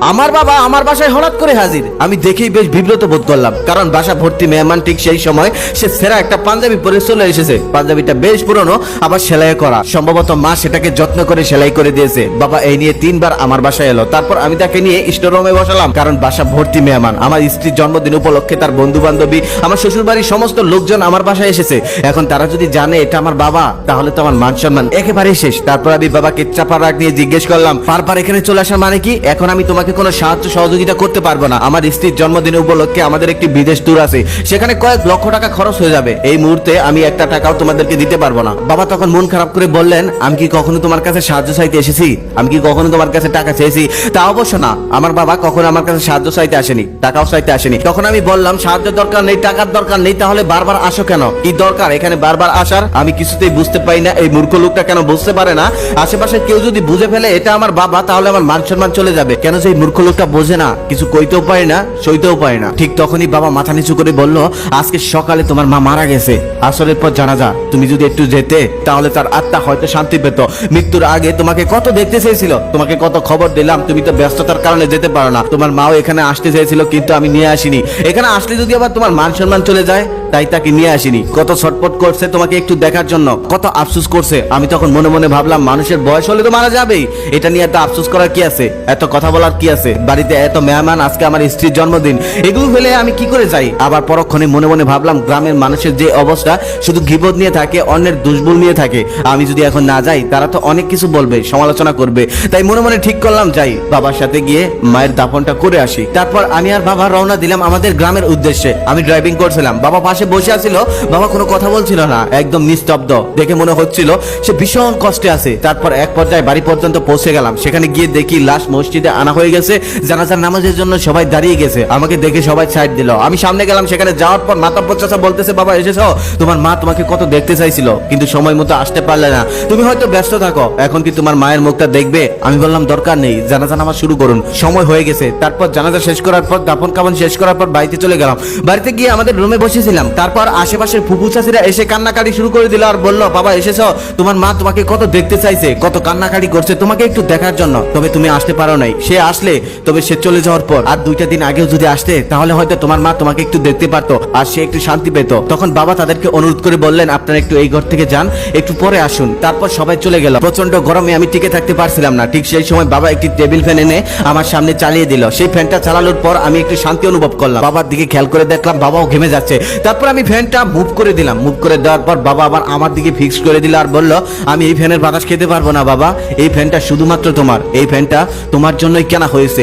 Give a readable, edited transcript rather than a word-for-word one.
আমার বাবা আমার বাসায় হঠাৎ করে হাজির। আমি দেখেই বেশ বিব্রত বোধ করলাম, কারণ বাসা ভর্তি মেহমান। ঠিক সেই সময় সে সেরা একটা পাঞ্জাবি পরে চলে এসেছে। পাঞ্জাবিটা বেশ পুরনো, আবার সেলাই করা। সম্ভবত মা সেটাকে যত্ন করে সেলাই করে দিয়েছে। বাবা এই নিয়ে 3 বার আমার বাসায় এলো। তারপর আমি তাকে নিয়ে স্টোর রুমে বসালাম, কারণ বাসা ভর্তি মেহমান। আমার স্ত্রীর জন্মদিন উপলক্ষে তার বন্ধু বান্ধবী, আমার শ্বশুর বাড়ির সমস্ত লোকজন আমার বাসায় এসেছে। এখন তারা যদি জানে এটা আমার বাবা, তাহলে তো আমার মান সম্মান একেবারে শেষ। তারপর আমি বাবাকে চাপা রাগ নিয়ে জিজ্ঞেস করলাম, বারবার এখানে চলে আসার মানে কি? এখন আমি তোমাকে কোনো সাহায্য সহযোগিতা করতে পারবো না। আমার স্ত্রীর জন্মদিন উপলক্ষে আমাদের একটি বিদেশ ট্যুর আছে, সেখানে কয়েক লক্ষ টাকা খরচ হয়ে যাবে। এই মুহূর্তে আমি একটা টাকাও তোমাদেরকে দিতে পারবো না। বাবা তখন মন খারাপ করে বললেন, আমি কি কখনো তোমার কাছে সাহায্য চাইতে এসেছি? আমি কি কখনো তোমার কাছে টাকা চেয়েছি? তা অবশ্য না। আমার বাবা কখনো আমার কাছে সাহায্য চাইতে আসেনি, টাকাও চাইতে আসেনি। তখন আমি বললাম, সাহায্যের দরকার নেই, টাকার দরকার নেই, তাহলে বারবার আসো কেন? কি দরকার এখানে বারবার আসার? আমি কিছুতেই বুঝতে পারি না এই মূর্খ লোকটা কেন বুঝতে পারে না। আশেপাশে কেউ যদি বুঝে ফেলে এটা আমার বাবা, তাহলে আমার মান সম্মান চলে যাবে। কেন যে এই মূর্খ লোকটা বোঝে না, কিছু কইতেও পারে না, সইতেও পারে না। ঠিক তখনই বাবা মাথা নিচু করে বলল, আজকে সকালে তোমার মা মারা গেছে, আসরের পর জানাজা। তুমি যদি একটু যেতে, তাহলে তার আত্মা হয়তো শান্তি পেত। মৃত্যুর আগে তোমাকে কত দেখতে চেয়েছিল, তোমাকে কত খবর দিলাম, তুমি তো ব্যস্ততার কারণে যেতে পারো না। তোমার মাও এখানে আসতে চেয়েছিল, কিন্তু আমি নিয়ে আসিনি। এখানে আসলে যদি আবার তোমার মান সম্মান চলে যায়, তাই তাকে নিয়ে আসিনি। কত ছটপট করছে তোমাকে একটু দেখার জন্য, কত আফসোস করছে। আমি তখন মনে মনে ভাবলাম, মানুষের বয়স হলে তো মারা যাবেই, এটা নিয়ে এত আফসোস করার কি আছে, এত কথা বলার কি আছে? বাড়িতে এত মেহমান, আজকে আমার স্ত্রীর জন্মদিন, এগুলো হলে আমি কি করে যাই? আবার পরক্ষণে মনে মনে ভাবলাম, গ্রামের মানুষের যে অবস্থা, শুধু গীবত নিয়ে থাকে, অন্যের দুষ্বল নিয়ে থাকে। আমি যদি এখন না যাই, তারা তো অনেক কিছু বলবে, সমালোচনা করবে। তাই মনে মনে ঠিক করলাম, যাই, বাবার সাথে গিয়ে মায়ের দাফনটা করে আসি। তারপর আমি আর বাবা রওনা দিলাম আমাদের গ্রামের উদ্দেশ্যে। আমি ড্রাইভিং করছিলাম, বাবা পাশে বসে আছিল। বাবা কোনো কথা বলছিল না, একদম নিস্তব্ধ। দেখে মনে হচ্ছিল সে ভীষণ কষ্টে আছে। তারপর এক পর্যায়ে বাড়ি পর্যন্ত পৌঁছে গেলাম। সেখানে গিয়ে দেখি লাশ মসজিদে আনা হয়ে গেছে, জানাজার নামাজের জন্য সবাই দাঁড়িয়ে গেছে। আমাকে দেখে সবাই সাইড দিল। আমি সামনে গেলাম। সেখানে যাওয়ার পর মাতাব্বর চাচা বলতেছে, বাবা এসেছো? তোমার মা তোমাকে কত দেখতে চাইছিল, কিন্তু সময় মতো আসতে পারলে না। তুমি হয়তো ব্যস্ত থাকো, এখন কি তোমার মায়ের মুখটা দেখবে? আমি বললাম, দরকার নেই, জানাজা নামাজ শুরু করুন, সময় হয়ে গেছে। তারপর জানাজা শেষ করার পর, দাফন কাফন শেষ করার পর বাড়িতে চলে গেলাম। বাড়িতে গিয়ে আমাদের রুমে বসেছিলাম। তারপর আশেপাশের ফুফু চাচিরা এসে কান্নাকাটি শুরু করে দিল আর বলল, বাবা এসেছো? তোমার মা তোমাকে কত দেখতে চাইছে, কত কান্নাকাটি করছে তোমাকে একটু দেখার জন্য, তবে তুমি আসতে পারো নাই। সে আসলে, তবে সে চলে যাওয়ার পর আর 2টা দিন আগেও যদি আসতে, তাহলে হয়তো তোমার মা তোমাকে একটু দেখতে পারতো, আর সে একটু শান্তি পেত। তখন বাবা তাদেরকে অনুরোধ করে বললেন, আপনারা একটু এই ঘর থেকে যান, একটু পরে আসুন। তারপর সবাই চলে গেল। প্রচন্ড গরমে আমি টিকে থাকতে পারছিলাম না। ঠিক সেই সময় বাবা একটি টেবিল ফ্যান এনে আমার সামনে চালিয়ে দিল। সেই ফ্যানটা চালানোর পর আমি একটু শান্তি অনুভব করলাম। বাবার দিকে খেয়াল করে দেখলাম বাবাও ঘেমে যাচ্ছে। তারপর আমি ফ্যানটা মুভ করে দিলাম। মুভ করে দেওয়ার পর বাবা আবার আমার দিকে ফিক্স করে দিল আর বলল, আমি এই ফ্যানের বাতাস খেতে পারবো না বাবা, এই ফ্যানটা শুধুমাত্র তোমার, এই ফ্যানটা তোমার জন্যই কেনা হয়েছে।